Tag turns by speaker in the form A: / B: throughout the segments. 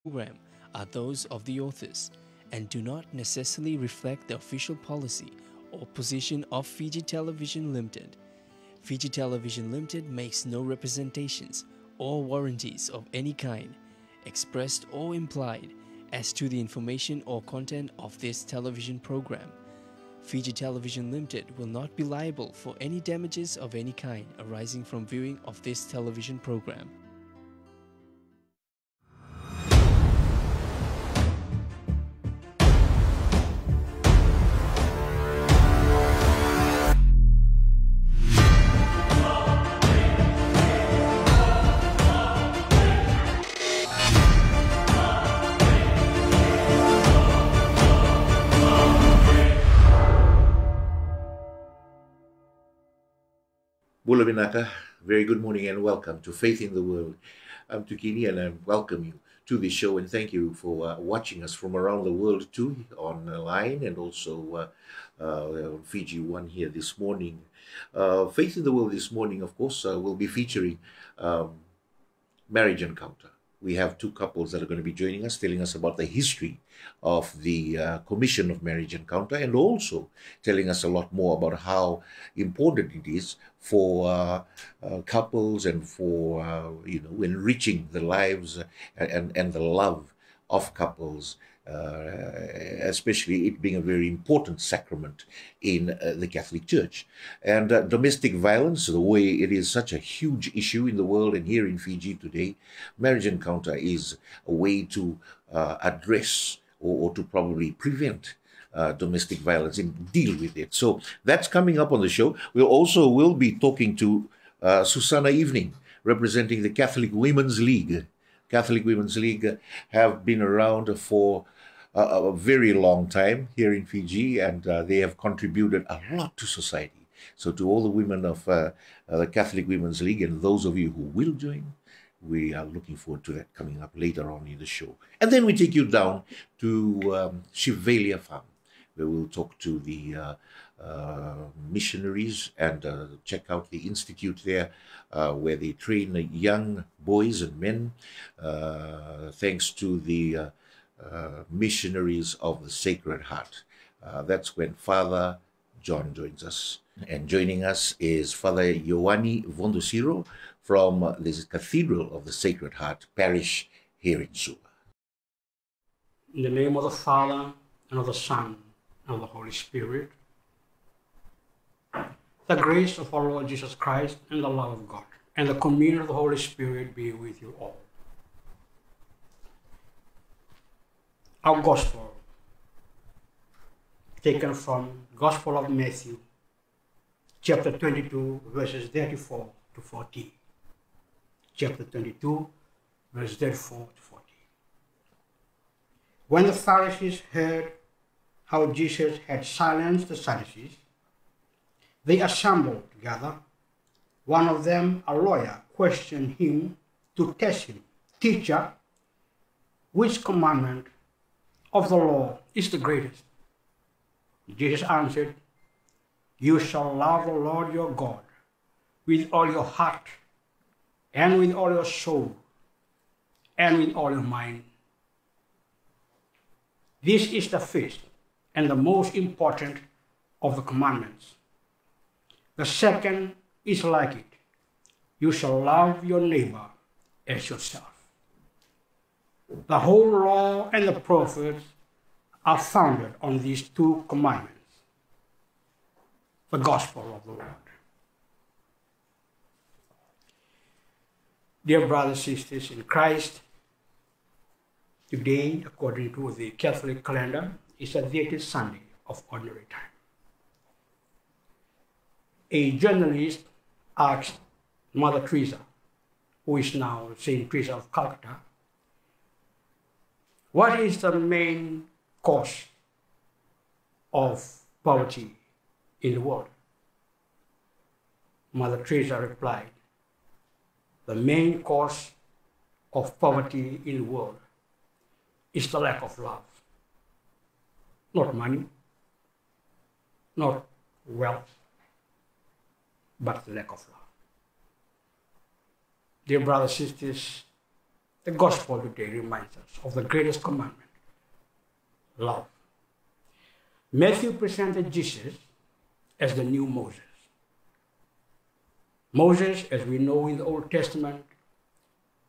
A: program are those of the authors and do not necessarily reflect the official policy or position of Fiji Television Limited. Fiji Television Limited makes no representations or warranties of any kind, expressed or implied, as to the information or content of this television program. Fiji Television Limited will not be liable for any damages of any kind arising from viewing of this television program.
B: Bula Vinaka, very good morning and welcome to Faith in the World. I'm Tukini and I welcome you to the show and thank you for watching us from around the world too, online and also on Fiji One here this morning. Faith in the World this morning, of course, will be featuring marriage encounter. We have two couples that are going to be joining us, telling us about the history of the Commission of Marriage Encounter and also telling us a lot more about how important it is for couples and for, enriching the lives and the love of couples, especially it being a very important sacrament in the Catholic Church. And domestic violence, the way it is such a huge issue in the world and here in Fiji today, marriage encounter is a way to address or to probably prevent domestic violence and deal with it. So that's coming up on the show. We also will be talking to Susanna Evening, representing the Catholic Women's League. Catholic Women's League have been around for a very long time here in Fiji, and they have contributed a lot to society. So to all the women of the Catholic Women's League and those of you who will join, we are looking forward to that coming up later on in the show. And then we take you down to Shivalia Farm, where we'll talk to the missionaries and check out the institute there where they train young boys and men thanks to the missionaries of the Sacred Heart. That's when Father John joins us. And joining us is Father Ioani Vondosiro from the Cathedral of the Sacred Heart Parish here in Suva.
C: In the name of the Father, and of the Son, and of the Holy Spirit, the grace of our Lord Jesus Christ, and the love of God, and the communion of the Holy Spirit be with you all. Our Gospel, taken from Gospel of Matthew, chapter 22, verses 34 to 40. Chapter 22, verse 34 to 40. When the Pharisees heard how Jesus had silenced the Sadducees, they assembled together. One of them, a lawyer, questioned him to test him. Teacher, which commandment of the law is the greatest? Jesus answered, you shall love the Lord your God with all your heart and with all your soul and with all your mind. This is the first and the most important of the commandments. The second is like it. You shall love your neighbor as yourself. The whole law and the prophets are founded on these two commandments. The Gospel of the Lord. Dear brothers and sisters in Christ, today, according to the Catholic calendar, is the 30th Sunday of Ordinary Time. A journalist asked Mother Teresa, who is now Saint Teresa of Calcutta, what is the main cause of poverty in the world? Mother Teresa replied, the main cause of poverty in the world is the lack of love. Not money, not wealth, but the lack of love. Dear brothers and sisters, The gospel today reminds us of the greatest commandment, love. Matthew presented Jesus as the new Moses. Moses, as we know in the Old Testament,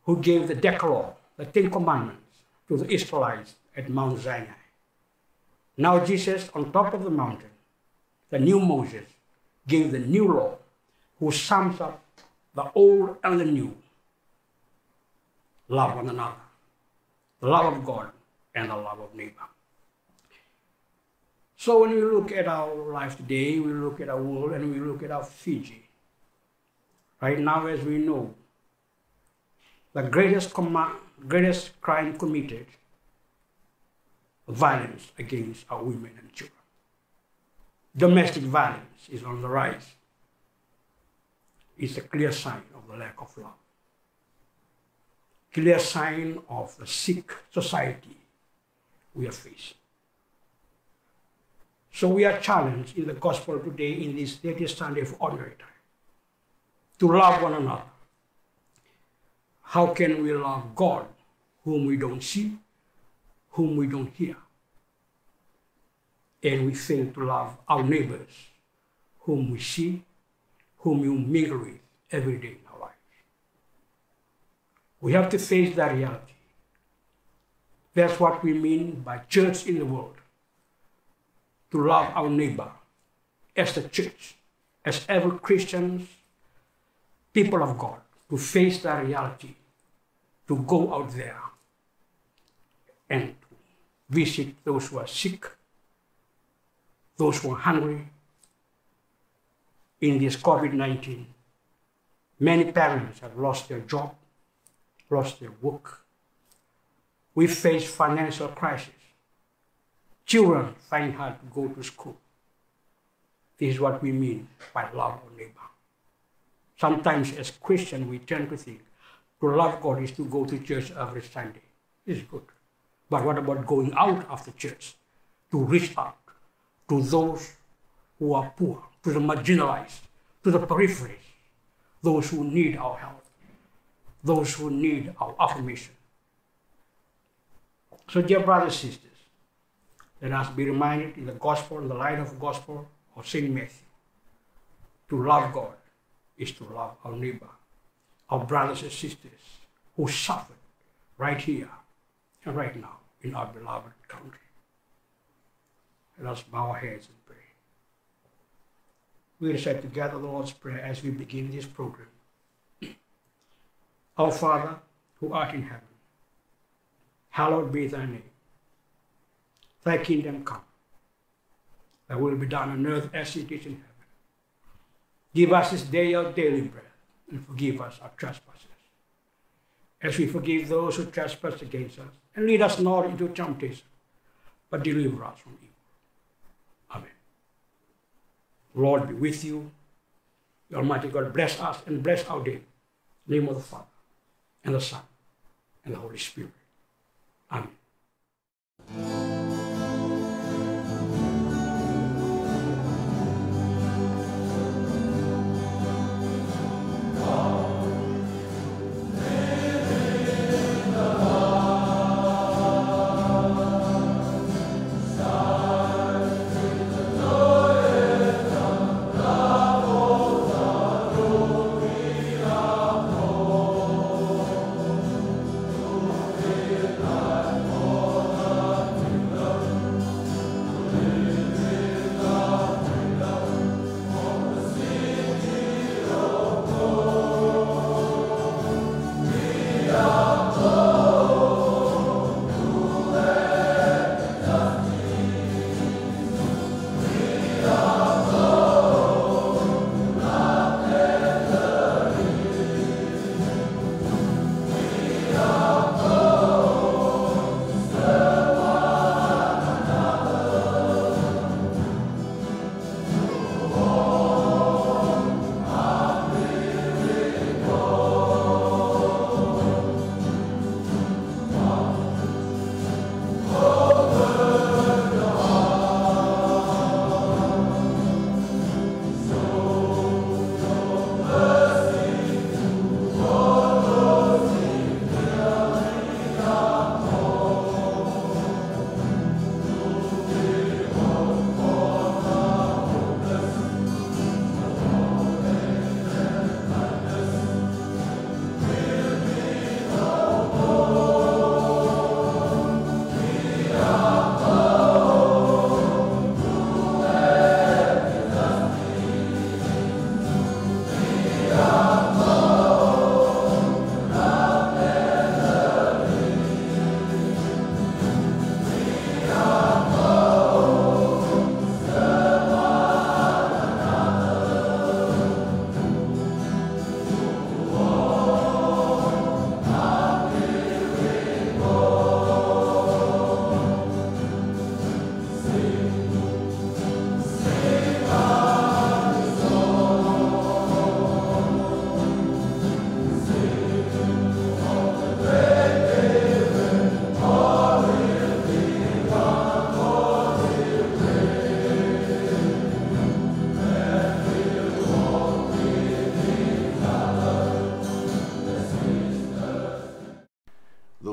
C: who gave the Decalogue, the Ten Commandments, to the Israelites at Mount Sinai. Now Jesus, on top of the mountain, the new Moses, gave the new law, who sums up the old and the new. Love one another, the love of God and the love of neighbor. So when we look at our life today, we look at our world and we look at our Fiji. Right now, as we know, the greatest crime committed, violence against our women and children. Domestic violence is on the rise. It's a clear sign of the lack of love. Clear sign of the sick society we are facing. So we are challenged in the gospel today in this 30th Sunday of Ordinary Time to love one another. How can we love God, whom we don't see, whom we don't hear? And we fail to love our neighbors, whom we see, whom we mingle with every day in our lives. We have to face that reality. That's what we mean by church in the world. To love our neighbor as the church, as every Christians, people of God, to face that reality, to go out there and to visit those who are sick, those who are hungry. In this COVID-19, many parents have lost their job, lost their work. We face financial crisis. Children find it hard to go to school. This is what we mean by love our neighbor. Sometimes as Christians, we tend to think to love God is to go to church every Sunday. This is good. But what about going out after church to reach out to those who are poor, to the marginalized, to the peripheries, those who need our help, those who need our affirmation? So, dear brothers and sisters, let us be reminded in the gospel, in the light of the gospel of St. Matthew, to love God is to love our neighbor, our brothers and sisters who suffered right here and right now in our beloved country. Let us bow our heads and pray. We recite together the Lord's Prayer as we begin this program. Our Father, who art in heaven, hallowed be thy name. Thy kingdom come. Thy will be done on earth as it is in heaven. Give us this day our daily bread, and forgive us our trespasses, as we forgive those who trespass against us. And lead us not into temptation, but deliver us from evil. Amen. Lord be with you. The Almighty God bless us and bless our day. In the name of the Father, and the Son, and the Holy Spirit. Amen.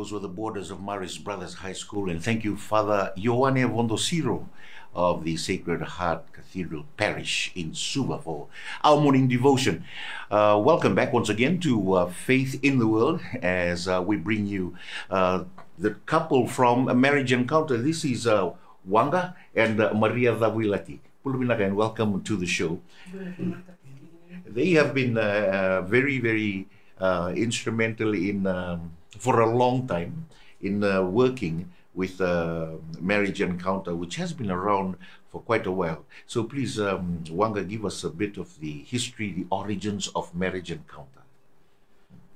B: those were the borders of Maris Brothers High School. And thank you, Father Ioane Vondosiro of the Sacred Heart Cathedral Parish in Suva for our morning devotion. Welcome back once again to Faith in the World as we bring you the couple from a marriage encounter. This is Wanga and Maria Zawilati. And welcome to the show. They have been very, very instrumental in for a long time in working with Marriage Encounter, which has been around for quite a while. So please, Wanga, give us a bit of the history, the origins of Marriage Encounter.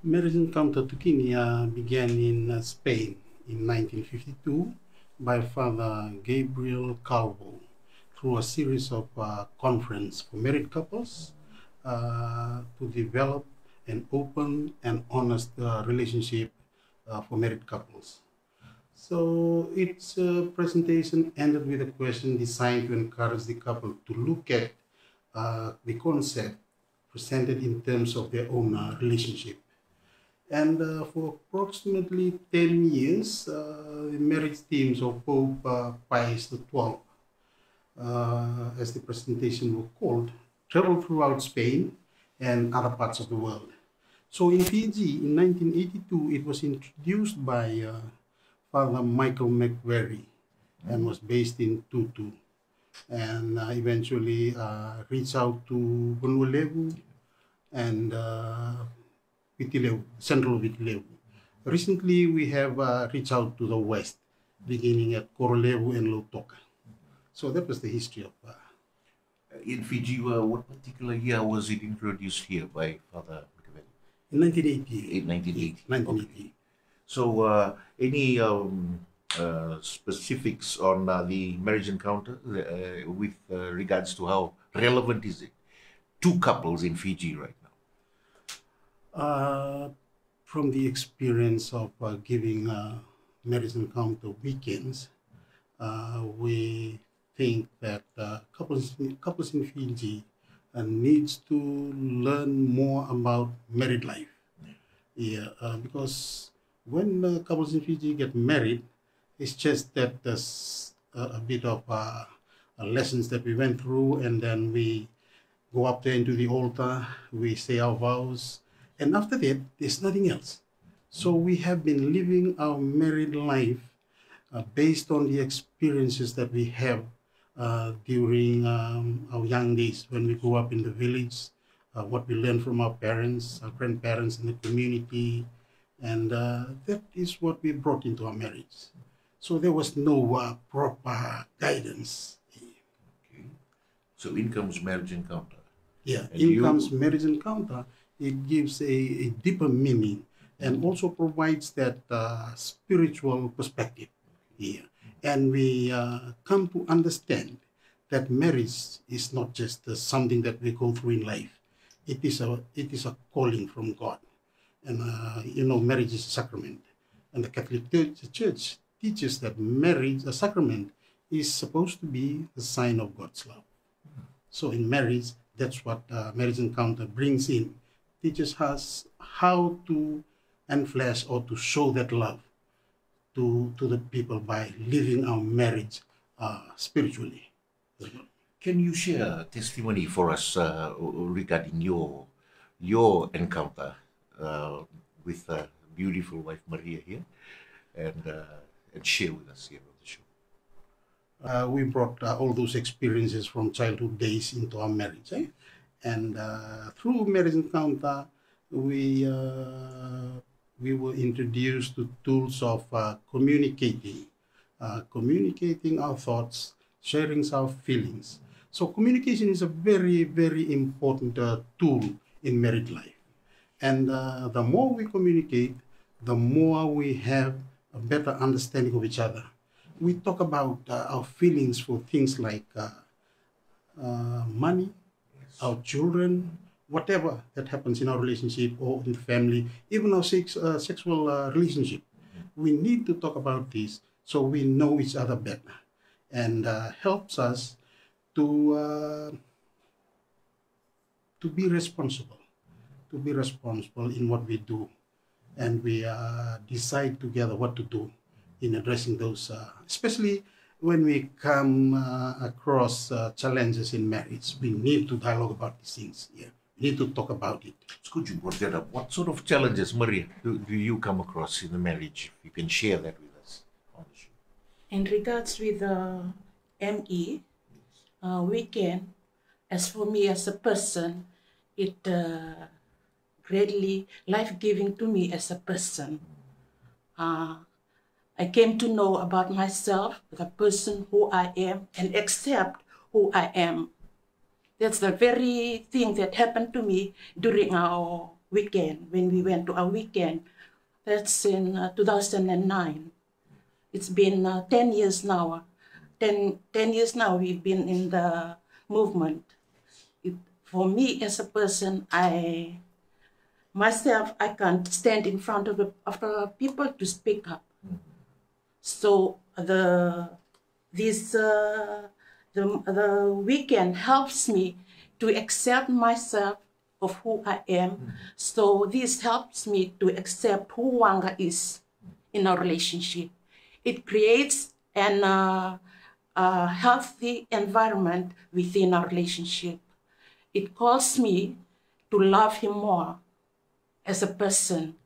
D: Marriage Encounter Tukini began in Spain in 1952 by Father Gabriel Calvo through a series of conferences for married couples to develop an open and honest relationship for married couples. So its presentation ended with a question designed to encourage the couple to look at the concept presented in terms of their own relationship. And for approximately 10 years, the marriage teams of Pope Pius XII, as the presentation was called, traveled throughout Spain and other parts of the world. So in Fiji, in 1982, it was introduced by Father Michael McVeary and was based in Tutu, and eventually reached out to Honolulu and Vitilevu, central Vitilevu. Recently, we have reached out to the west, beginning at Korolevu and Lautoka. So that was the history of.
B: In Fiji, what particular year was it introduced here by Father McVeary?
D: In 1980.
B: In 1980.
D: 1980.
B: Okay. So, any specifics on the marriage encounter with regards to how relevant is it to couples in Fiji right
D: now? From the experience of giving marriage encounter weekends, we think that couples in Fiji needs to learn more about married life. Yeah, because when couples in Fiji get married, it's just that there's a bit of lessons that we went through, and then we go up there into the altar, we say our vows, and after that, there's nothing else. So we have been living our married life based on the experiences that we have during our young days when we grew up in the village, what we learned from our parents, our grandparents in the community, and that is what we brought into our marriage. So there was no proper guidance.
B: Okay. So in comes Marriage Encounter.
D: Yeah, in comes Marriage Encounter. It gives a deeper meaning and also provides that spiritual perspective here. And we come to understand that marriage is not just something that we go through in life. It is a calling from God. And marriage is a sacrament. And the Catholic Church teaches that marriage, a sacrament, is supposed to be a sign of God's love. So in marriage, that's what Marriage Encounter brings in. Teaches us how to enflesh or to show that love to the people by living our marriage spiritually.
B: Can you share a testimony for us regarding your encounter with beautiful wife Maria here, and share with us here on the show?
D: We brought all those experiences from childhood days into our marriage, and through Marriage Encounter, we were introduced to tools of communicating our thoughts, sharing our feelings. So communication is a very, very important tool in married life. And the more we communicate, the more we have a better understanding of each other. We talk about our feelings for things like money, our children, whatever that happens in our relationship or in the family, even our sexual relationship. We need to talk about this so we know each other better, and helps us to be responsible in what we do. and we decide together what to do in addressing those, especially when we come across challenges in marriage. We need to dialogue about these things. Yeah, we need to talk about it.
B: It's good you brought that up. What sort of challenges, Maria, do you come across in the marriage? If you can share that with us on the show.
E: In regards with the ME, weekend, as for me as a person, it greatly life-giving to me as a person. I came to know about myself, the person who I am, and accept who I am. That's the very thing that happened to me during our weekend, when we went to our weekend. That's in 2009. It's been 10 years now. 10 years now we've been in the movement. For me as a person, I can't stand in front of the people to speak up. So the weekend helps me to accept myself of who I am. So this helps me to accept who Wanga is in our relationship. It creates a healthy environment within our relationship. It calls me to love him more as a person.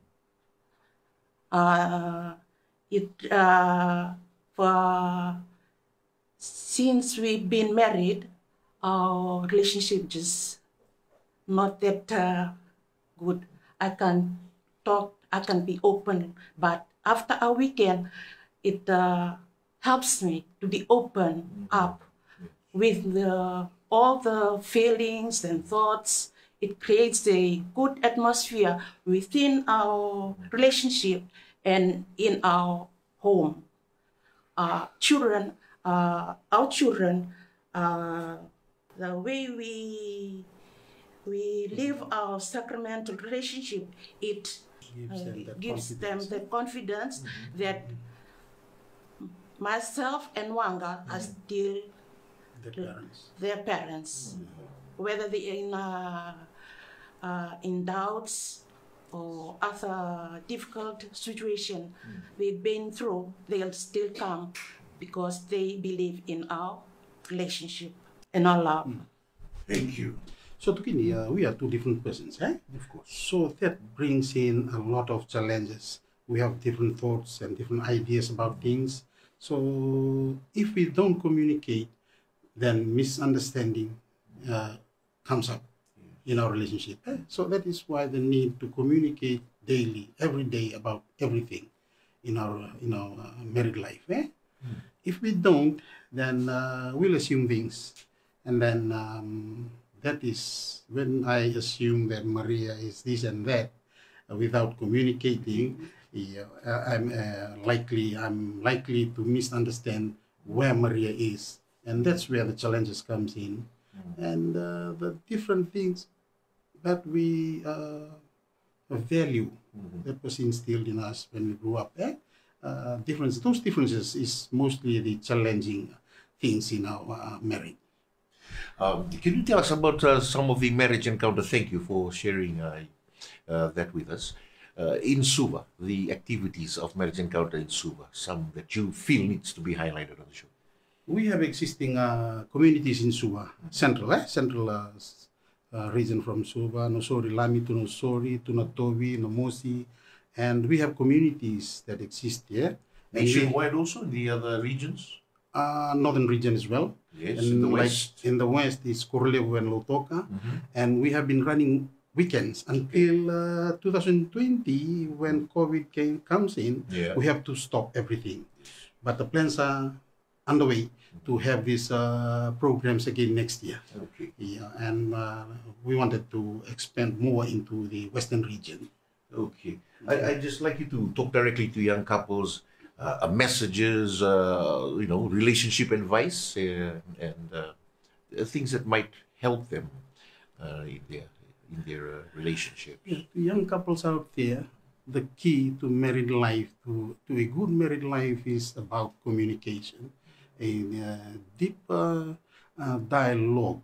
E: Since we've been married, our relationship just not that good. I can talk, I can be open, but after our weekend, it helps me to be open up with all the feelings and thoughts. It creates a good atmosphere within our relationship and in our home. Our children, the way we live our sacramental relationship, it gives them the confidence that myself and Wanga are still their parents. Whether they're in doubts or other difficult situation they've been through, they'll still come because they believe in our relationship and our love.
B: Thank you.
D: So Tukini, we are two different persons, eh?
B: Of course.
D: So that brings in a lot of challenges. We have different thoughts and different ideas about things. So if we don't communicate, then misunderstanding comes up in our relationship. Eh? So that is why the need to communicate daily, every day about everything in our married life. Eh? If we don't, then we'll assume things, and then that is when I assume that Maria is this and that without communicating. I'm likely to misunderstand where Maria is, and that's where the challenges comes in, and the different things that we value that was instilled in us when we grew up. Those differences is mostly the challenging things in our marriage.
B: Can you tell us about some of the marriage encounter? Thank you for sharing that with us. In Suva, the activities of marriage encounter in Suva, some that you feel needs to be highlighted on the show.
D: We have existing communities in Suva, central region from Suva, Nosori Lami to Nosori, to Natobi, Nomosi, and we have communities that exist here.
B: Nationwide also in the other regions?
D: Northern region as well.
B: Yes,
D: and
B: in the
D: west. Like in the west is Korlevo and Lautoka, and we have been running weekends until 2020 when COVID comes in. We have to stop everything, but the plans are underway to have these programs again next year.
B: Okay.
D: Yeah, and we wanted to expand more into the western region.
B: Okay. I'd just like you to talk directly to young couples, messages, relationship advice, and things that might help them in their relationship.
D: Yeah, to young couples out there, the key to married life, to a good married life, is about communication, a deep dialogue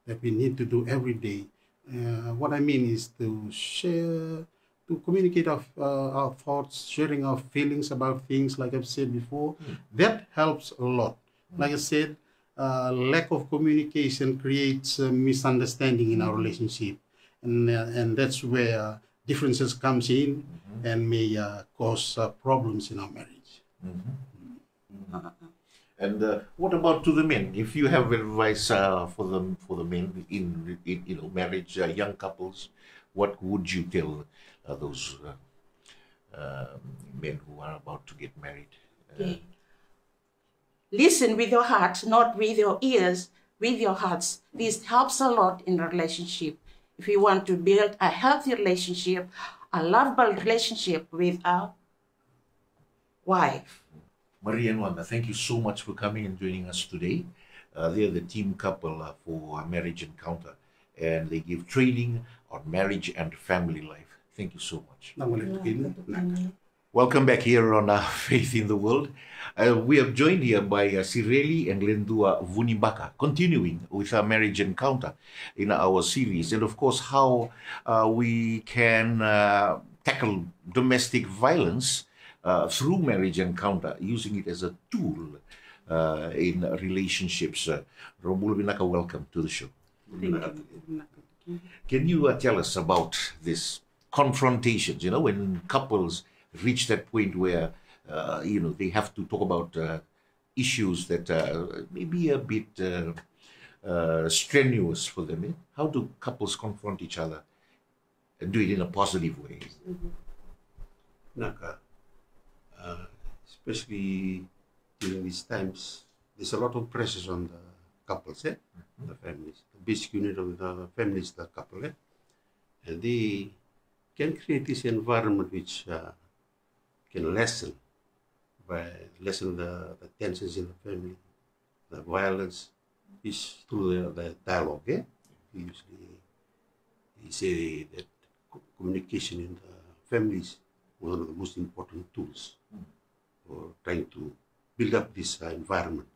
D: that we need to do every day. What I mean is to share to communicate our thoughts, sharing our feelings about things, like I've said before, that helps a lot. Like I said, lack of communication creates misunderstanding in our relationship, and that's where differences comes in and may cause problems in our marriage.
B: And what about to the men? If you have advice for the men in marriage, young couples, what would you tell those men who are about to get married?
E: Okay. Listen with your heart, not with your ears, with your hearts. This helps a lot in a relationship. If you want to build a healthy relationship, a lovable relationship with a wife.
B: Maria and Wanda, thank you so much for coming and joining us today. They're the team couple for Marriage Encounter, and they give training on marriage and family life. Thank you so much. Welcome back here on Faith in the World. We are joined here by Sireli and Lendua Vunibaka, continuing with our Marriage Encounter in our series, and of course how we can tackle domestic violence through Marriage Encounter, using it as a tool in relationships. Romulo Binaka, welcome to the show.
F: Thank you.
B: Can you tell us about this confrontations, when couples reach that point where, they have to talk about issues that may be a bit strenuous for them. How do couples confront each other and do it in a positive way?
D: Naka, especially during these times, there's a lot of pressures on the couples, the families. The basic unit of the family is the couple, and they can create this environment which can lessen the tensions in the family, the violence is through the dialogue. Usually, they say that communication in the family is one of the most important tools for trying to build up this environment.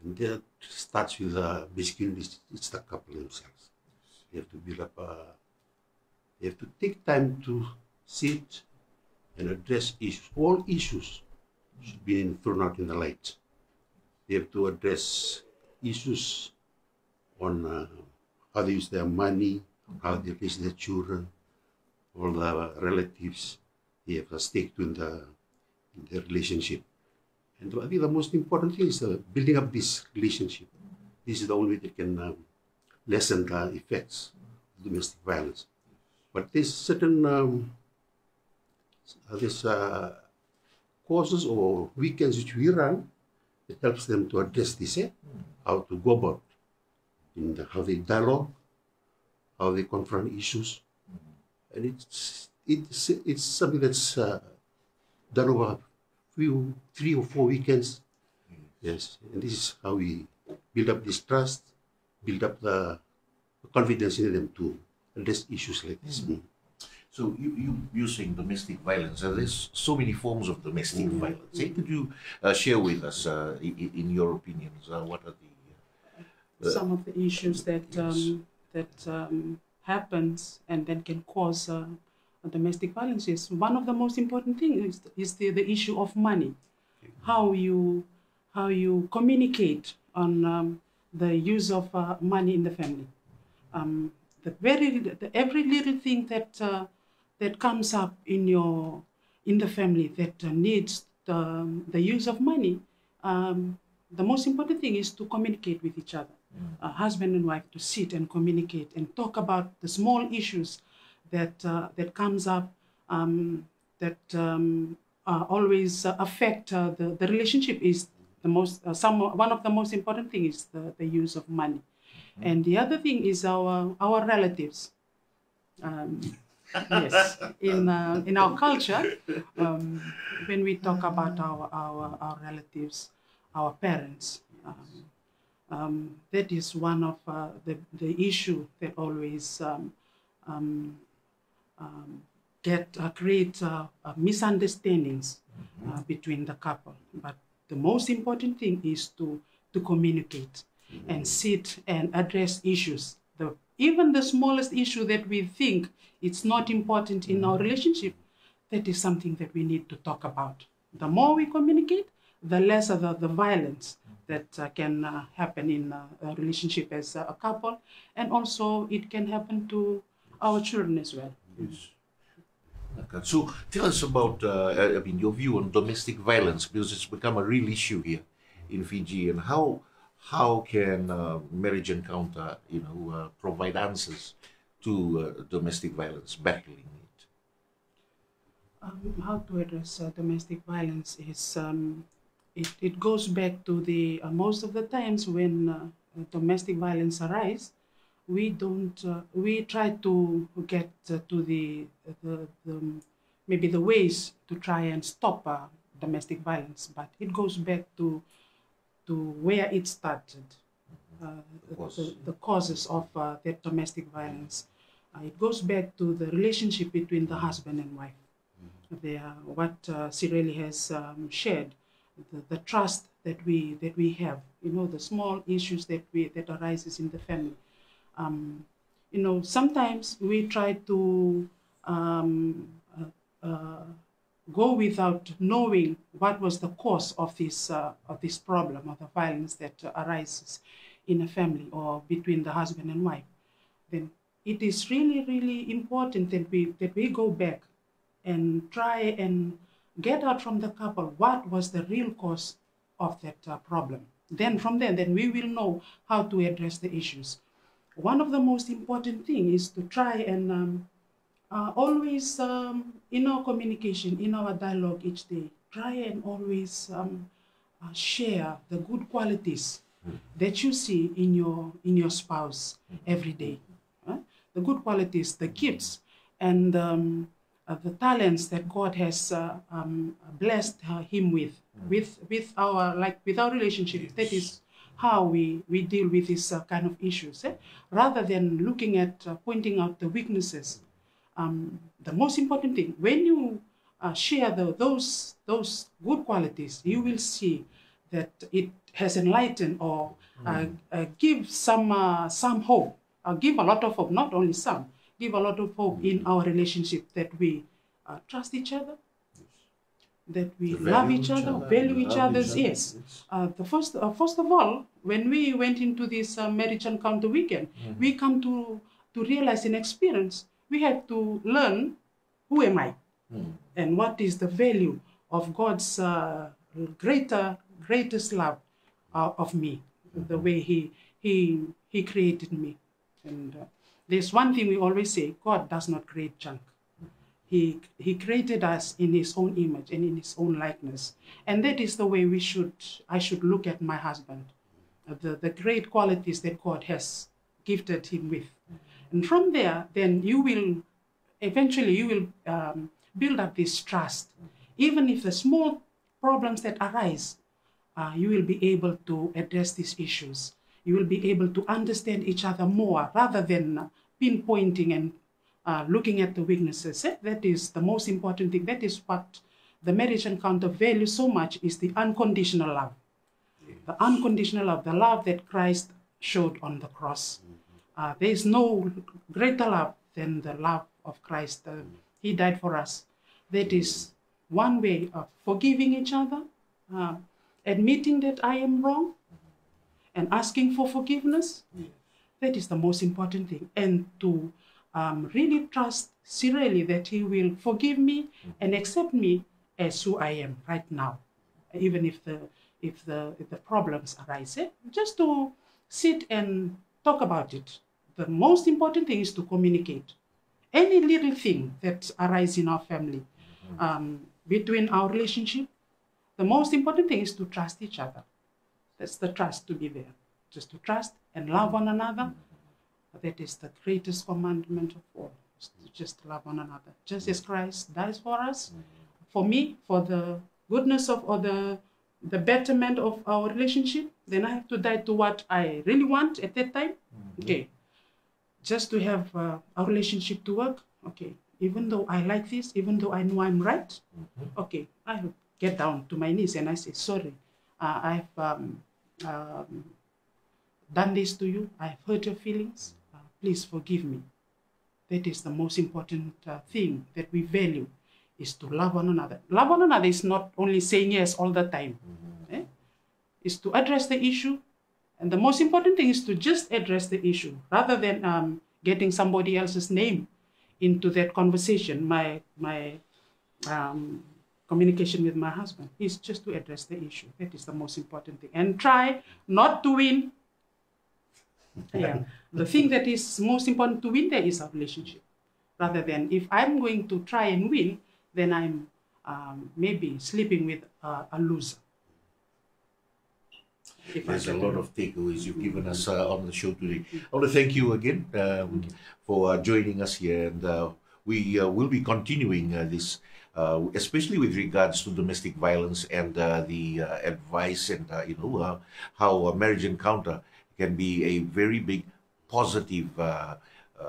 D: And that starts with basically it's the couple themselves. They have to build up. They have to take time to sit and address issues. All issues should be thrown out in the light. They have to address issues on how they use their money, how they raise their children, all the relatives they have a stake to in the relationship. And I think the most important thing is building up this relationship. This is the only way they can lessen the effects of domestic violence. But there's certain courses or weekends which we run that helps them to address this, how to go about in how they dialogue, how they confront issues, and it's something that's done over 3 or 4 weekends. Yes, and this is how we build up this trust, build up the confidence in them to address issues like this.
B: So you're saying domestic violence. There's so many forms of domestic violence. Could you share with us, in your opinions, what are the
F: some of the issues that happens and then can cause domestic violence? Is one of the most important things is the issue of money. How you communicate on the use of money in the family. Every little thing that comes up in the family that needs the use of money, the most important thing is to communicate with each other. Husband and wife to sit and communicate and talk about the small issues that comes up that always affect the relationship. Is the most one of the most important thing is the use of money. And the other thing is our relatives. Yes, in our culture, when we talk about our relatives, our parents, that is one of the issue that always create misunderstandings between the couple. But the most important thing is to communicate and sit and address issues. The even the smallest issue that we think it's not important in our relationship, that is something that we need to talk about. The more we communicate, the less of the violence that can happen in a relationship as a couple, and also it can happen to our children as well.
B: Yes. Okay. So tell us about, I mean, your view on domestic violence, because it's become a real issue here in Fiji, and how can Marriage Encounter, provide answers to domestic violence, battling it?
F: How to address domestic violence is it goes back to the most of the times when domestic violence arise, we try to get to the maybe the ways to try and stop domestic violence, but it goes back to where it started, the causes of that domestic violence. It goes back to the relationship between the husband and wife. What Sireli has shared, the trust that we have, the small issues that arises in the family. Sometimes we try to go without knowing what was the cause of this problem, of the violence that arises in a family or between the husband and wife. Then it is really, really important that we go back and try and get out from the couple what was the real cause of that problem. Then from there, then we will know how to address the issues. One of the most important things is to try and always, in our communication, in our dialogue each day, try and always share the good qualities that you see in your spouse every day. The good qualities, the gifts, and the talents that God has blessed him with our relationship. Yes. That is how we deal with this kind of issues. Rather than looking at pointing out the weaknesses, the most important thing, when you share those good qualities, you will see that it has enlightened or give some hope, give a lot of hope, not only some, give a lot of hope in our relationship, that we trust each other, that we love each other, value each other's. Yes. First of all, when we went into this Marriage Encounter weekend, we come to realize and experience, we had to learn, who am I? And what is the value of God's greatest love of me, the way He created me. And there's one thing we always say: God does not create junk. He created us in His own image and in His own likeness, and that is the way I should look at my husband, the great qualities that God has gifted him with. And from there, then you will eventually build up this trust. Even if the small problems that arise, you will be able to address these issues. You will be able to understand each other more, rather than pinpointing and looking at the weaknesses. That is the most important thing. That is what the Marriage Encounter values so much, is the unconditional love. Yes. The unconditional love, the love that Christ showed on the cross. There is no greater love than the love of Christ. He died for us. That is one way of forgiving each other, admitting that I am wrong, and asking for forgiveness. That is the most important thing. And to really trust Sireli that he will forgive me and accept me as who I am right now, even if the problems arise. Just to sit and talk about it. The most important thing is to communicate. Any little thing that arises in our family, between our relationship, the most important thing is to trust each other. That's the trust to be there. Just to trust and love one another. That is the greatest commandment of all. Just love one another. Just as Christ dies for us, for me, for the goodness of, or the betterment of our relationship, then I have to die to what I really want at that time. Okay. Just to have our relationship to work. Okay. Even though I like this, even though I know I'm right, okay, I get down to my knees and I say, sorry, I've done this to you. I've hurt your feelings. please forgive me. That is the most important thing that we value, is to love one another. Love one another is not only saying yes all the time. It's to address the issue. And the most important thing is to just address the issue rather than getting somebody else's name into that conversation. My communication with my husband is just to address the issue. That is the most important thing. And try not to win. Yeah, the thing that is most important to win there is our relationship. Rather than if I'm going to try and win, then I'm maybe sleeping with a loser.
B: There's a lot of takeaways you've given us on the show today. I want to thank you again for joining us here, and we will be continuing this, especially with regards to domestic violence and the advice and how Marriage Encounter can be a very big positive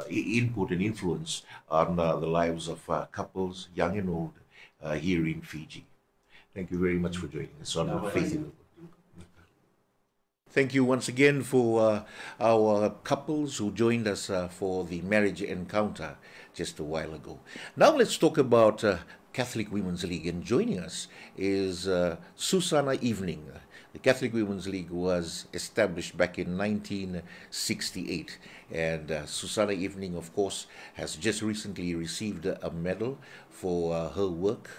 B: input and influence on the lives of couples, young and old, here in Fiji. Thank you very much for joining us on Faith in the Word. Thank you once again for our couples who joined us for the Marriage Encounter just a while ago. Now let's talk about Catholic Women's League, and joining us is Susana Evening. The Catholic Women's League was established back in 1968, and Susana Evening, of course, has just recently received a medal for her work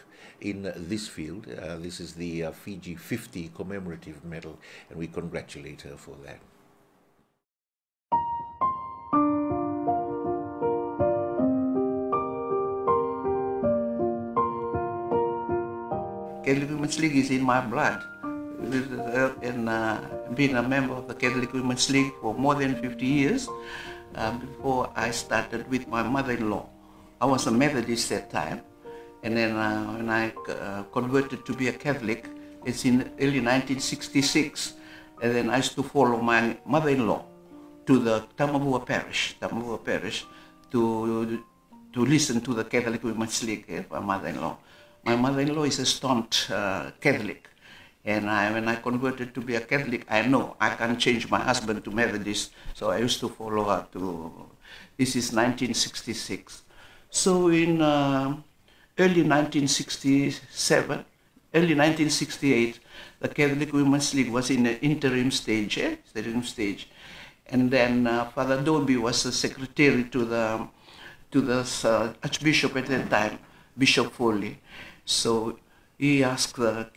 B: in this field. This is the Fiji 50 commemorative medal, and we congratulate her for that.
G: Catholic Women's League is in my blood. And being a member of the Catholic Women's League for more than 50 years, before I started with my mother-in-law. I was a Methodist at that time. And then when I converted to be a Catholic, it's in early 1966. And then I used to follow my mother-in-law to the Tamavua Parish, to listen to the Catholic Women's League, my mother-in-law. My mother-in-law is a staunch Catholic. And when I converted to be a Catholic, I know I can't change my husband to Methodist. So I used to follow her to, this is 1966. So in early 1967, early 1968, the Catholic Women's League was in an interim stage, And then Father Dobie was the secretary to the Archbishop at that time, Bishop Foley. So he asked Father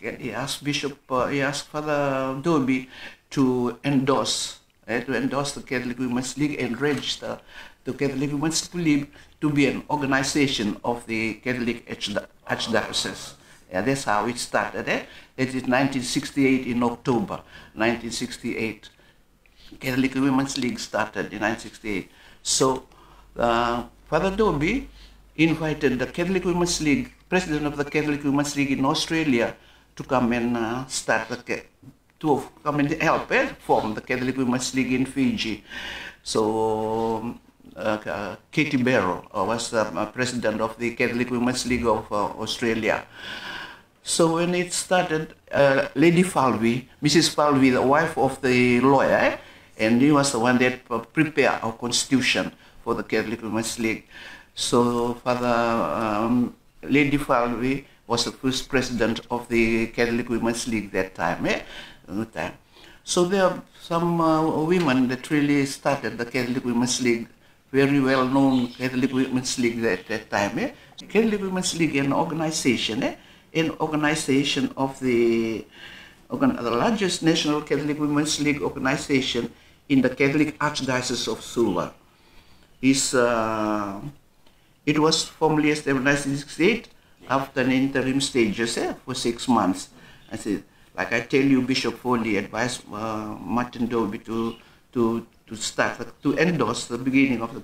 G: Dobie to endorse the Catholic Women's League and register the Catholic Women's League to be an organization of the Catholic Archdiocese. Yeah, that's how it started. That is 1968 in October, 1968. Catholic Women's League started in 1968. So Father Dobie invited the Catholic Women's League, president of the Catholic Women's League in Australia, to come and help form the Catholic Women's League in Fiji. So Katie Barrow was the president of the Catholic Women's League of Australia. So when it started, Lady Falvey, Mrs. Falvey, the wife of the lawyer, and he was the one that prepared our constitution for the Catholic Women's League. So Father Lady Falvey was the first president of the Catholic Women's League that time. So there are some women that really started the Catholic Women's League, very well-known Catholic Women's League at that time. Catholic Women's League, an organization of the largest national Catholic Women's League organization in the Catholic Archdiocese of Suva. It was formally established in 1968 after an interim stages for 6 months. I said, like I tell you, Bishop Foley advised Martin Dobie to endorse the beginning of the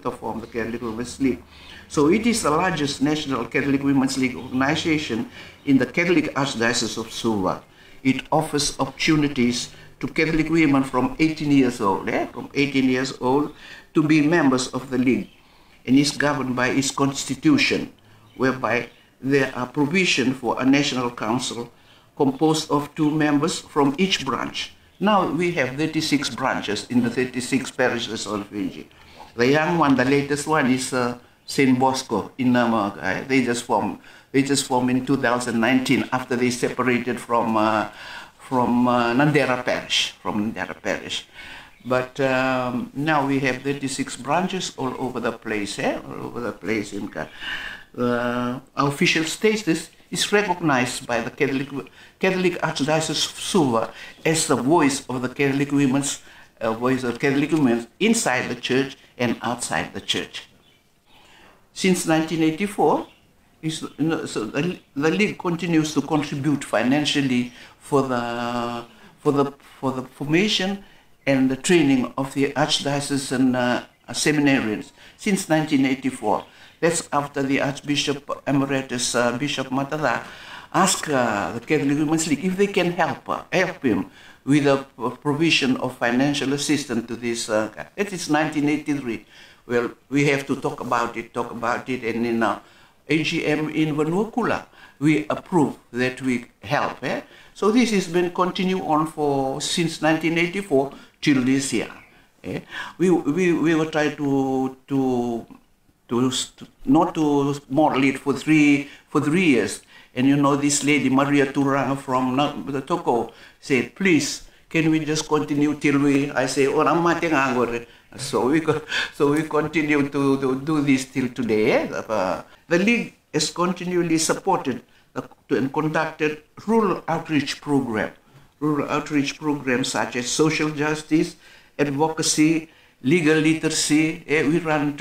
G: to form the Catholic Women's League. So it is the largest national Catholic Women's League organization in the Catholic Archdiocese of Suva. It offers opportunities to Catholic women from 18 years old, to be members of the League, and is governed by its constitution, whereby there are provision for a national council composed of 2 members from each branch. Now we have 36 branches in the 36 parishes of Fiji. The young one, the latest one, is Saint Bosco in Namag. They just formed in 2019 after they separated from Nandera Parish. But now we have 36 branches all over the place. All over the place. Our official status is recognized by the Catholic Archdiocese of Suva as the voice of the Catholic women's inside the church and outside the church. Since 1984, so the League continues to contribute financially for the formation and the training of the archdiocesan seminarians since 1984. That's after the Archbishop Emeritus Bishop Matara asked the Catholic Women's League if they can help him with the provision of financial assistance to this. It is 1983. Well, we have to talk about it, and in AGM in Vanuakula, we approve that we help. So this has been continued on since 1984 till this year. We will try to not to model it for three years. And you know, this lady Maria Turang from the Toko said, please, can we just continue till I say, so we continue to do this till today. The League has continually supported and conducted rural outreach programs such as social justice, advocacy, legal literacy. We run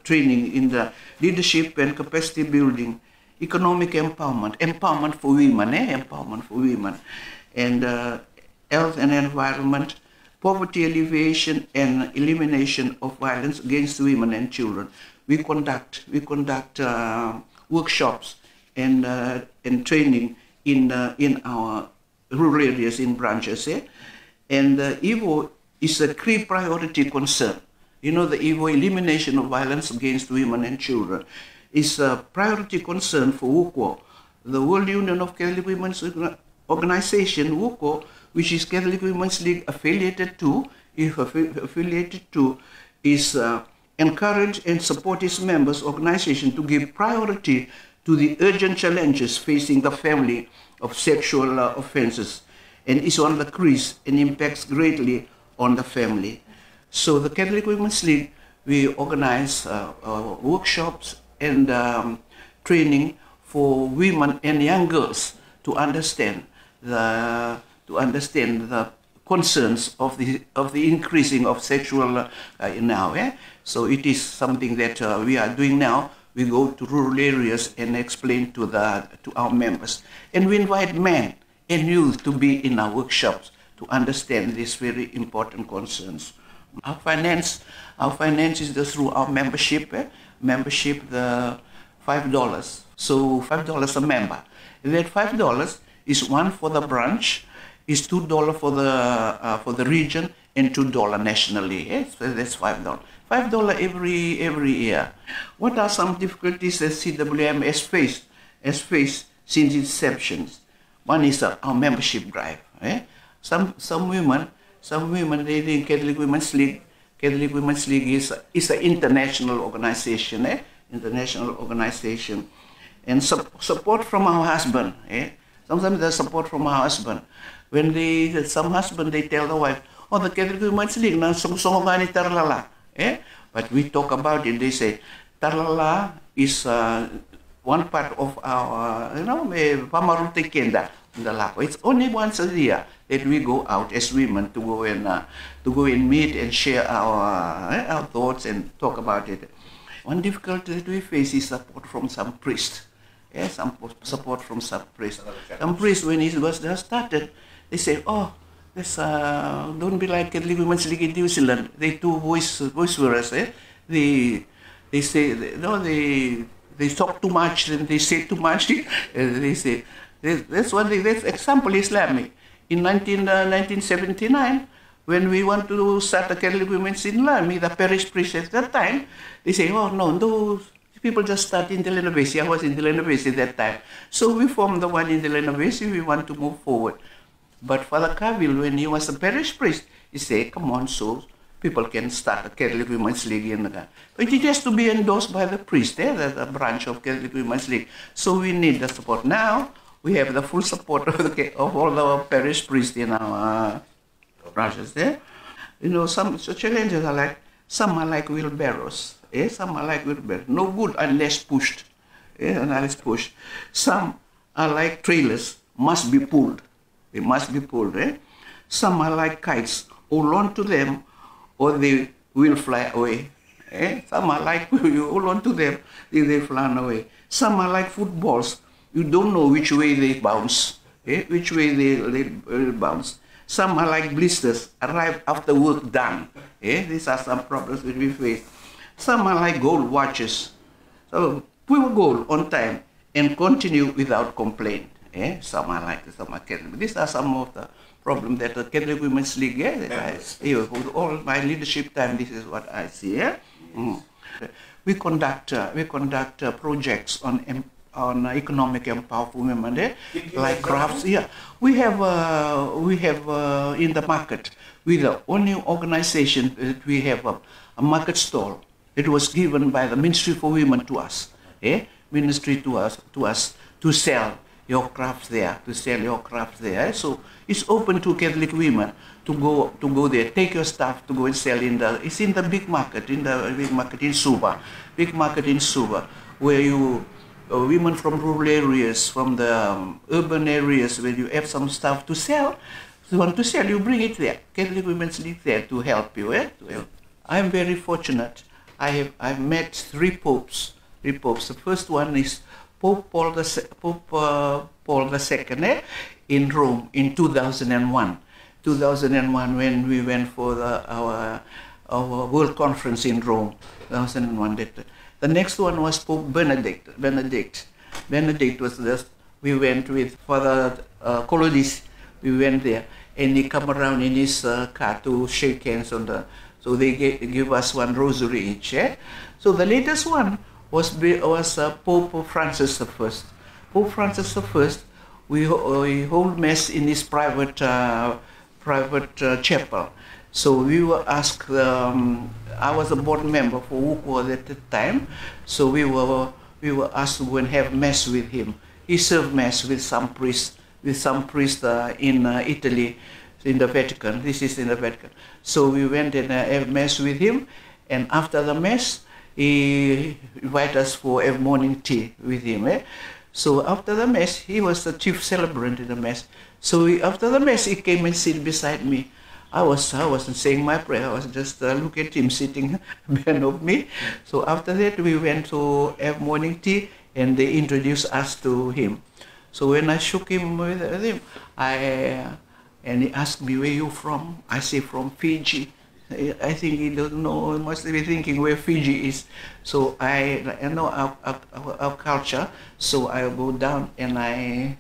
G: training in the leadership and capacity building, economic empowerment for women, and health and environment, poverty alleviation and elimination of violence against women and children. We conduct workshops and training in our rural areas in branches. And EVO is a key priority concern. You know, the EVO, elimination of violence against women and children, is a priority concern for WUCO. The World Union of Catholic Women's Organization, WUCO, which is Catholic Women's League affiliated to, is encourage and support its members' organization to give priority to the urgent challenges facing the family of sexual offenses, and is on the increase and impacts greatly on the family. So the Catholic Women's League, we organize workshops and training for women and young girls to understand the concerns of the increasing of sexual now. So it is something that we are doing now. We go to rural areas and explain to our members, and we invite men and youth to be in our workshops to understand these very important concerns. Our finance is just through our membership. Membership, the $5. So $5 a member. That $5 is one for the branch, is $2 for the region, and $2 nationally. So that's $5. $5 every year. What are some difficulties that CWM has faced since its inception? One is our membership drive. Some women, they think Catholic Women's League is an international organization. International organization, and support from our husband. Sometimes there's support from our husband. When some husband, they tell the wife, oh, the Catholic Women's League, na song-songan ni Tarlala. But we talk about it, they say, Tarlala is one part of our, Pamaruti Kenda. It's only once a year that we go out as women to go and meet and share our thoughts and talk about it. One difficulty that we face is support from some priest. Some support from some priest. Some priest, when he was just started, they say, oh, this, don't be like Catholic Women's League in New Zealand. They do voice bearers. They say, they talk too much and they say too much. They say, that's one thing. That's example Islamic. In 1979, when we want to start a Catholic Women's in Lami, the parish priest at that time, they say, oh no, those people just start in Delano Basin. I was in Delano Basin at that time. So we formed the one in Delano Basin. We want to move forward. But Father Cavill, when he was a parish priest, he said, come on, souls, people can start a Catholic Women's League in the country. But it has to be endorsed by the priest, the branch of Catholic Women's League. So we need the support. Now we have the full support of all the parish priests in our branches there. You know, some challenges are like, some are like wheelbarrows. Some are like wheelbarrows. No good unless pushed. Unless pushed. Some are like trailers, must be pulled. They must be pulled. Some are like kites. Hold on to them or they will fly away. Some are like, you hold on to them, they fly away. Some are like footballs. You don't know which way they bounce. Which way they bounce. Some are like blisters, arrive after work done. These are some problems that we face. Some are like gold watches. So we will go on time and continue without complaint. Some are like this, some are Catholic. These are some of the problems that the Catholic Women's League, with all my leadership time, this is what I see. We conduct projects on economic and powerful women, like crafts. We have in the market, with the only organization that we have a market stall. It was given by the Ministry for Women to us, Ministry to us to sell your crafts there, So it's open to Catholic women to go there, take your stuff to go and sell it's in the big market, in Suva, where women from rural areas, from the urban areas, where you have some stuff to sell. If you want to sell, you bring it there. Catholic Women's League there to help you. I'm very fortunate. I've met three popes. The first one is Pope Paul II in Rome in 2001. 2001, when we went for our World Conference in Rome. 2001. The next one was Pope Benedict. Benedict was this. We went with Father Colodis. We went there, and he come around in his car to shake hands on the. So they give us one rosary each. So the latest one was Pope Francis I. Pope Francis I, we hold mass in his private chapel. So we were asked. I was a board member for WUCO at the time, so we were asked to go and have mass with him. He served mass with some priest in Italy, in the Vatican. This is in the Vatican. So we went and have mass with him, and after the mass, he invited us for a morning tea with him. So after the mass, he was the chief celebrant in the mass. So after the mass, he came and sit beside me. I wasn't saying my prayer. I was just look at him sitting behind of me. So after that, we went to have morning tea, and they introduced us to him. So when I shook him with him, and he asked me, "Where you from?" I say, "From Fiji." I think he doesn't know. He must be thinking where Fiji is. So I know our culture. So I go down and I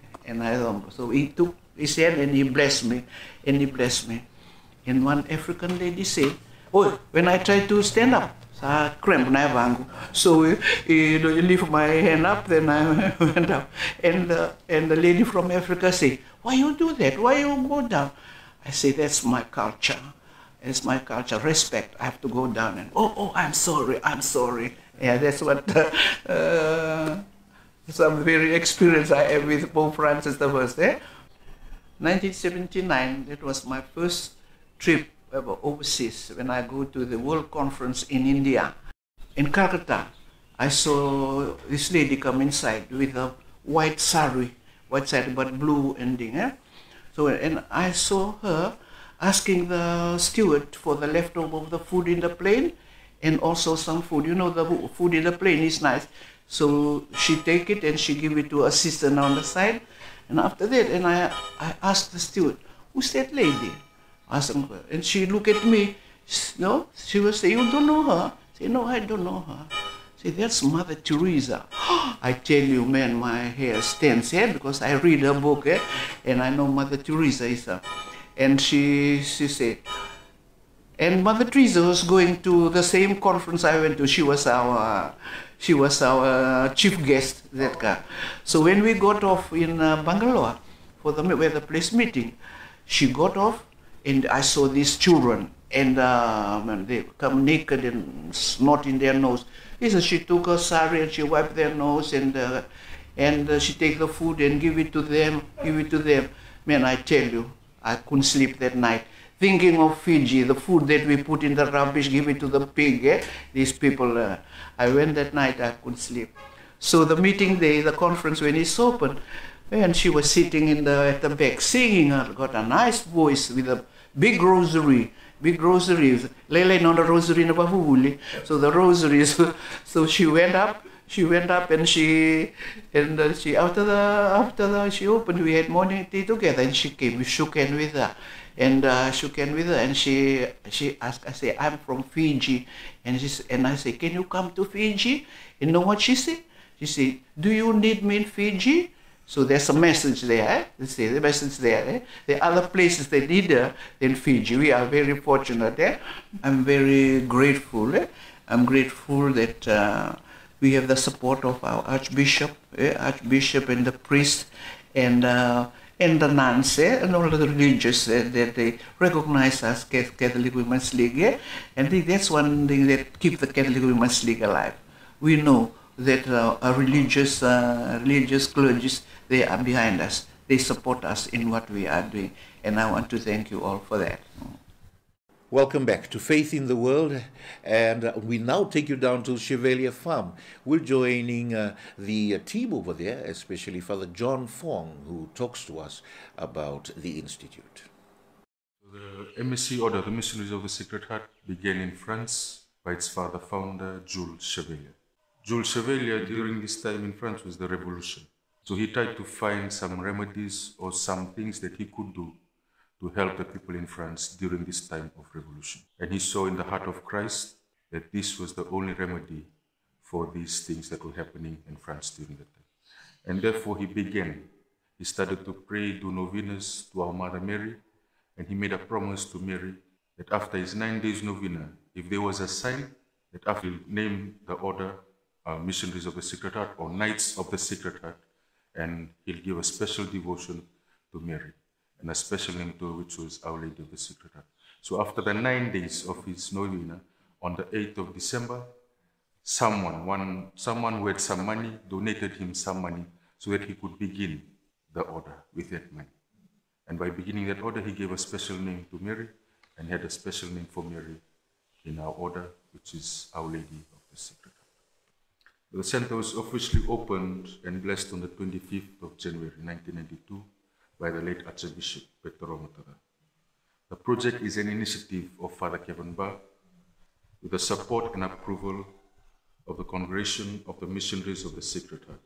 G: so he took his hand and he blessed me, And one African lady said, "Oh, when I tried to stand up, sa cramp na bangu." So he lift my hand up, then I went up, and the lady from Africa said, "Why you do that? Why you go down?" I say, "That's my culture. It's my culture. Respect. I have to go down." And I'm sorry. Yeah, that's what some very experience I have with Pope Francis I. 1979. That was my first trip overseas, when I go to the World Conference in India. In Calcutta, I saw this lady come inside with a white sari but blue ending. So, and I saw her asking the steward for the leftover of the food in the plane, and also some food. You know, the food in the plane is nice. So she take it and she give it to a assistant on the side. And after that, and I asked the steward, "Who's that lady?" And she looked at me. No, she was saying, "You don't know her?" I said, "No, I don't know her." Say, "That's Mother Teresa." I tell you, man, my hair stands here because I read her book, and I know Mother Teresa is her. And she said, and Mother Teresa was going to the same conference I went to. She was our chief guest that guy. So when we got off in Bangalore for the place meeting, she got off, and I saw these children and they come naked and snot in their nose. He said she took her sari and she wiped their nose, and she take the food and give it to them. Man, I tell you, I couldn't sleep that night. Thinking of Fiji, the food that we put in the rubbish, give it to the pig. These people, I went that night, I couldn't sleep. So the meeting day, the conference, when it's open, and she was sitting at the back singing, got a nice voice with a big rosary. Lele non the rosary na pahuli. So the rosaries. So she went up and she after she opened, we had morning tea together, and she came. We shook hands with her. And she asked, I say, I'm from Fiji. And I say, can you come to Fiji? You know what she said? She said, do you need me in Fiji? So there's a message there. You see the message there. There are other places they need her than Fiji. We are very fortunate. I'm very grateful. I'm grateful that we have the support of our Archbishop and the priest and the nuns and all the religious that they recognize us Catholic Women's League. And I think that's one thing that keeps the Catholic Women's League alive. We know that our religious clergy, they are behind us. They support us in what we are doing. And I want to thank you all for that.
B: Welcome back to Faith in the World, and we now take you down to Chevellier Farm. We're joining the team over there, especially Father John Fong, who talks to us about the Institute.
H: The MSC Order, the Missionaries of the Sacred Heart, began in France by its founder, Jules Chevalier. Jules Chevalier, during this time in France, was the revolution. So he tried to find some remedies or some things that he could do to help the people in France during this time of revolution. And he saw in the heart of Christ that this was the only remedy for these things that were happening in France during that time. And therefore he started to pray, do novenas to our Mother Mary, and he made a promise to Mary that after his 9 days novena, if there was a sign, that after he named the order Missionaries of the Sacred Heart or Knights of the Sacred Heart, and he'll give a special devotion to Mary, and a special name to her, which was Our Lady of the Sacred Heart. So after the 9 days of his novena, on the 8th of December, someone who had some money donated him some money so that he could begin the order with that money. And by beginning that order, he gave a special name to Mary, and had a special name for Mary in our order, which is Our Lady of the Sacred Heart. The center was officially opened and blessed on the 25th of January 1992 by the late Archbishop Petro Matara. The project is an initiative of Father Kevin Ba with the support and approval of the Congregation of the Missionaries of the Sacred Heart.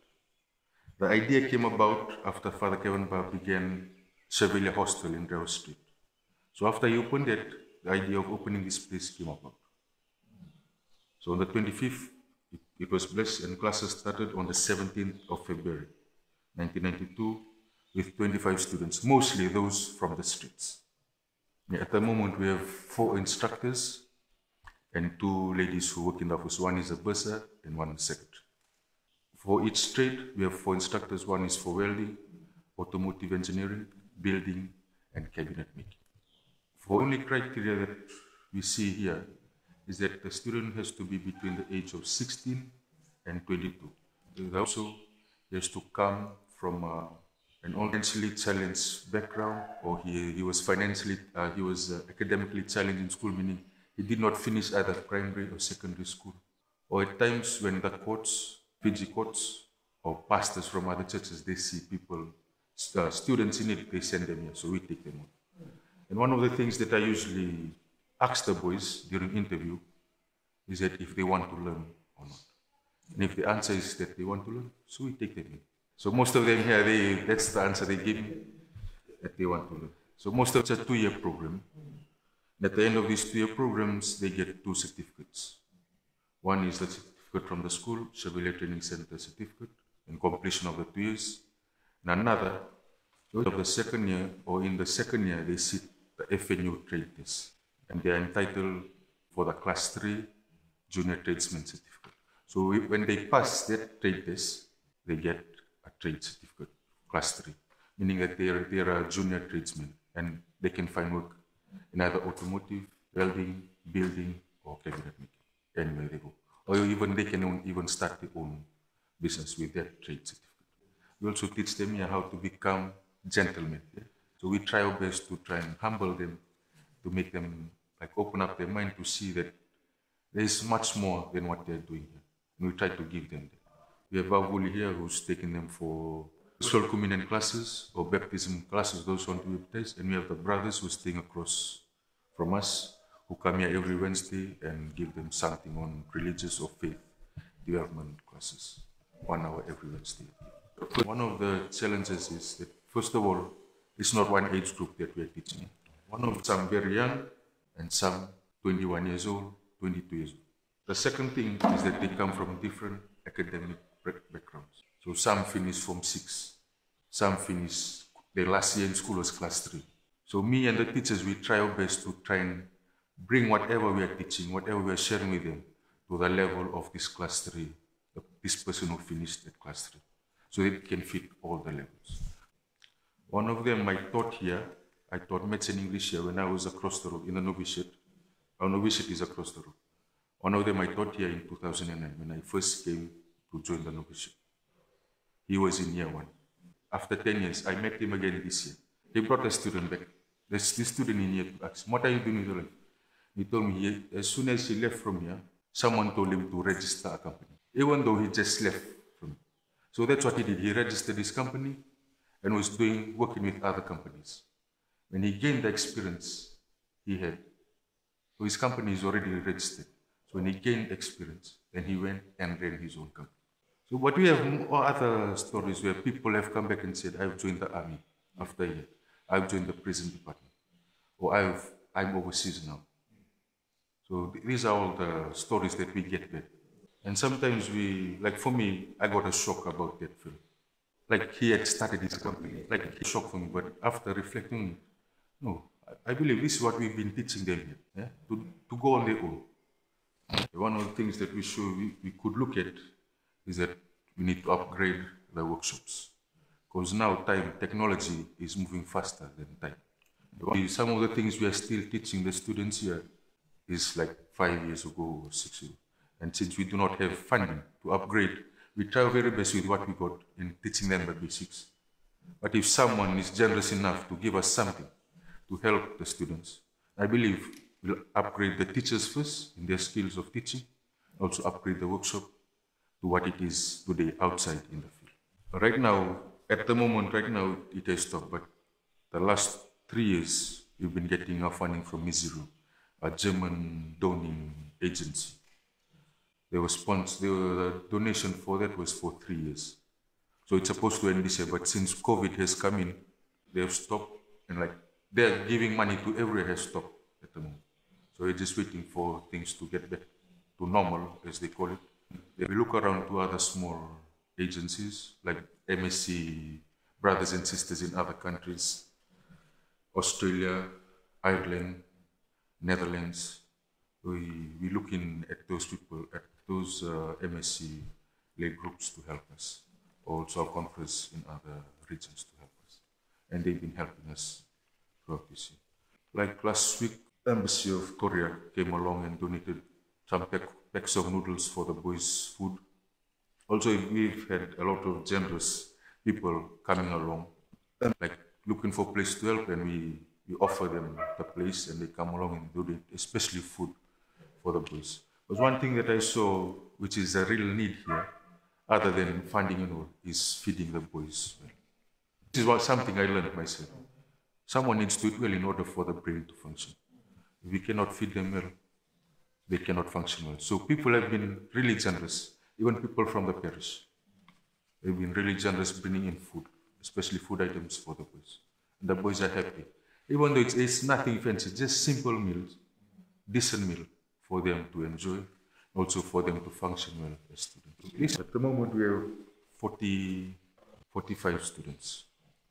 H: The idea came about after Father Kevin Ba began Chevalier Hostel in Reo Street. So after he opened it, the idea of opening this place came about. So on the 25th, it was blessed, and classes started on the 17th of February 1992 with 25 students, mostly those from the streets. At the moment, we have 4 instructors and 2 ladies who work in the office. One is a bursar and one is secretary. For each trade, we have 4 instructors. One is for welding, automotive engineering, building, and cabinet making. The only criteria that we see here is that the student has to be between the age of 16 and 22. Also, he has to come from an financially challenged background, or he was academically challenged in school, meaning he did not finish either primary or secondary school. Or at times when the courts, Fiji courts, or pastors from other churches, they see people, students in it, they send them here, so we take them on. And one of the things that I usually ask the boys during interview is that if they want to learn or not. And if the answer is that they want to learn, so we take them in. So most of them here, that's the answer they give me, that they want to learn. So most of it's a 2-year program. And at the end of these 2-year programs, they get 2 certificates. One is the certificate from the school, Chevalier Training Center certificate, in completion of the 2 years. And another, of the second year, or in the second year, they sit the FNU trade test. And they are entitled for the class 3 junior tradesman certificate. So when they pass that trade test, they get a trade certificate, class 3, meaning that they are a junior tradesman and they can find work in either automotive, welding, building, or cabinet making. Anywhere they go. Or even they can even start their own business with their trade certificate. We also teach them how to become gentlemen. Yeah? So we try our best to try and humble them, to make them open up their mind to see that there is much more than what they're doing here. And we try to give them that. We have Vavuli here who's taking them for soul communion classes or baptism classes, those who want to be baptized. And we have the brothers who are staying across from us, who come here every Wednesday and give them something on religious or faith development classes, 1 hour every Wednesday. One of the challenges is that, first of all, it's not one age group that we are teaching. Some very young and some 21 years old, 22 years old. The second thing is that they come from different academic backgrounds. So some finish Form 6, some finish, their last year in school was class 3. So me and the teachers, we try our best to try and bring whatever we are teaching, whatever we are sharing with them, to the level of this class 3, this person who finished at class 3, so it can fit all the levels. One of them I taught here, I taught Maths and English here when I was across the road in the novitiate. Our novitiate is across the road. One of them I taught here in 2009 when I first came to join the novitiate. He was in year 1. After 10 years, I met him again this year. He brought a student back. This student in year 2 asked, "What are you doing with your life?" He told me, as soon as he left from here, someone told him to register a company, even though he just left from it. So that's what he did. He registered his company and was working with other companies. When he gained the experience he had, so his company is already registered. So when he gained experience, then he went and ran his own company. So what we have other stories where people have come back and said, "I've joined the army after a year. I've joined the prison department. Or I'm overseas now." So these are all the stories that we get back. And sometimes for me, I got a shock about that film. He had started his company, a shock for me. But after reflecting, no, I believe this is what we've been teaching them here, yeah? to go on their own. One of the things that we could look at is that we need to upgrade the workshops. Because now technology is moving faster than time. Some of the things we are still teaching the students here is 5 years ago or 6 years ago. And since we do not have funding to upgrade, we try our very best with what we got in teaching them the basics. But if someone is generous enough to give us something to help the students, I believe we'll upgrade the teachers first in their skills of teaching, also upgrade the workshop to what it is today outside in the field. Right now, at the moment, it has stopped, but the last 3 years, we've been getting our funding from Mizero, a German donor agency. The donation for that was for 3 years. So it's supposed to end this year, but since COVID has come in, they have stopped, and they're giving money to everywhere has stopped at the moment. So we're just waiting for things to get back to normal, as they call it. We look around to other small agencies, like MSC brothers and sisters in other countries, Australia, Ireland, Netherlands. We're looking at those people, at those MSC lay groups to help us. Also our conference in other regions to help us. And they've been helping us throughout this year. Last week, the Embassy of Korea came along and donated some packs of noodles for the boys' food. Also, we've had a lot of generous people coming along, looking for a place to help, and we offer them the place, and they come along and donate, especially food for the boys. But one thing that I saw, which is a real need here, other than funding, is feeding the boys well. This is something I learned myself. Someone needs to eat well in order for the brain to function. If we cannot feed them well, they cannot function well. So people have been really generous, even people from the parish. They've been really generous bringing in food, especially food items for the boys. And the boys are happy. Even though it's nothing fancy, just simple meals, decent meal for them to enjoy, also for them to function well as students. At the moment we have 45 students.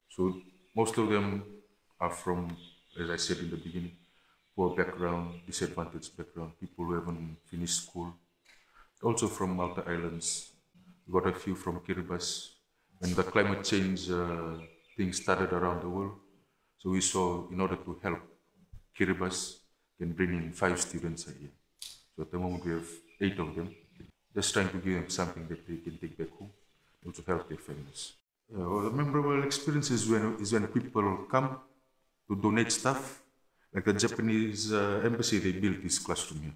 H: So most of them are from, as I said in the beginning, poor background, disadvantaged background, people who haven't finished school. Also from Malta Islands. We got a few from Kiribati. When the climate change thing started around the world, so we saw, in order to help Kiribati, can bring in 5 students a year. So at the moment we have 8 of them, just trying to give them something that they can take back home, and to help their families. Well, a memorable experience is when people come to donate stuff. Like the Japanese embassy, they built this classroom here.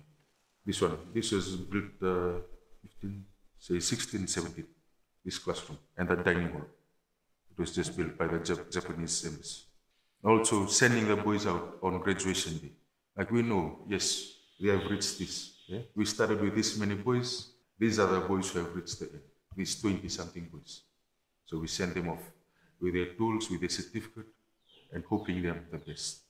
H: This one, this was built 16, 17, this classroom, and the dining hall. It was just built by the Japanese embassy. Also sending the boys out on graduation day. Like we know, yes, they have reached this. Yeah? We started with this many boys. These are the boys who have reached the end, these 20-something boys. So we send them off with their tools, with their certificate, and hoping them the best.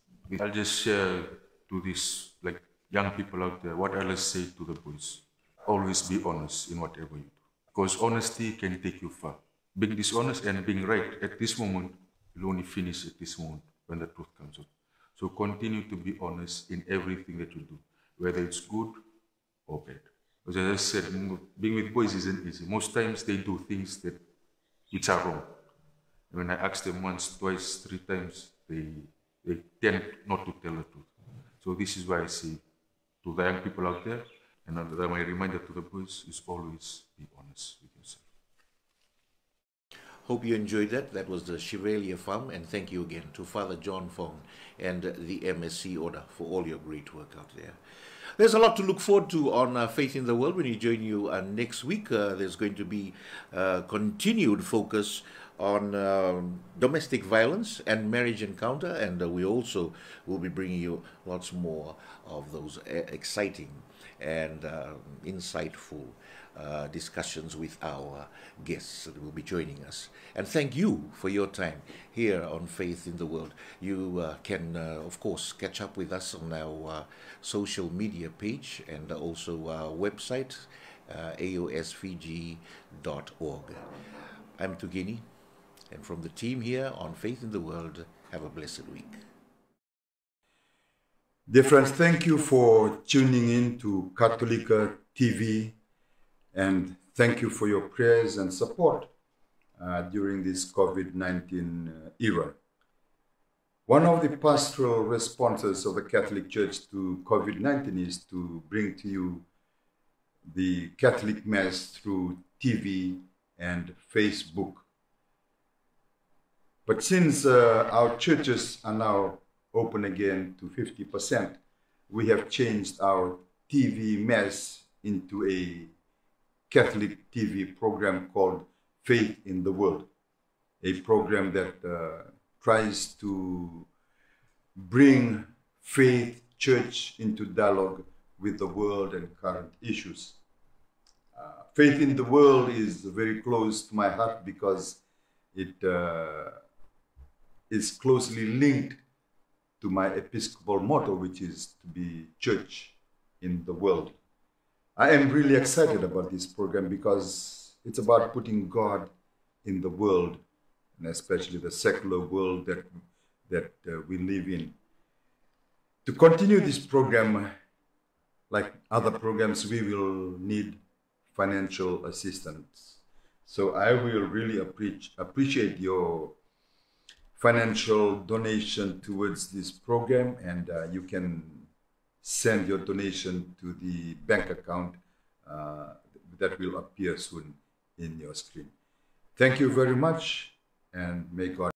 H: I'll just share to these like young people out there what I'll say to the boys. Always be honest in whatever you do. Because honesty can take you far. Being dishonest and being right at this moment will only finish at this moment when the truth comes out. So continue to be honest in everything that you do, whether it's good or bad. Because as I said, being with boys isn't easy. Most times they do things which are wrong. And when I ask them once, twice, 3 times, they tend not to tell the truth. So this is why I say to the young people out there, and my reminder to the boys is always be honest with yourself.
B: Hope you enjoyed that. That was the Chevalier Farm, and thank you again to Father John Fong and the MSC Order for all your great work out there. There's a lot to look forward to on Faith in the World when we join you next week. There's going to be continued focus on domestic violence and marriage encounter, and we also will be bringing you lots more of those exciting and insightful discussions with our guests that will be joining us. And thank you for your time here on Faith in the World. You can, of course, catch up with us on our social media page and also our website, aosfg.org. I'm Tugini, and from the team here on Faith in the World, have a blessed week.
I: Dear friends, thank you for tuning in to Catholica TV, and thank you for your prayers and support during this COVID-19 era. One of the pastoral responses of the Catholic Church to COVID-19 is to bring to you the Catholic Mass through TV and Facebook. But since our churches are now open again to 50%, we have changed our TV Mass into a Catholic TV program called Faith in the World, a program that tries to bring faith, church into dialogue with the world and current issues. Faith in the World is very close to my heart because it is closely linked to my Episcopal motto, which is to be church in the world. I am really excited about this program because it's about putting God in the world, and especially the secular world that we live in. To continue this program, like other programs, we will need financial assistance. So I will really appreciate your financial donation towards this program, and you can send your donation to the bank account that will appear soon in your screen. Thank you very much, and may God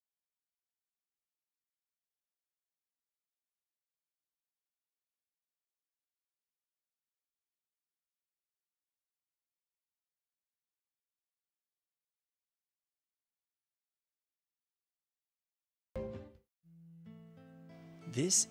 A: This is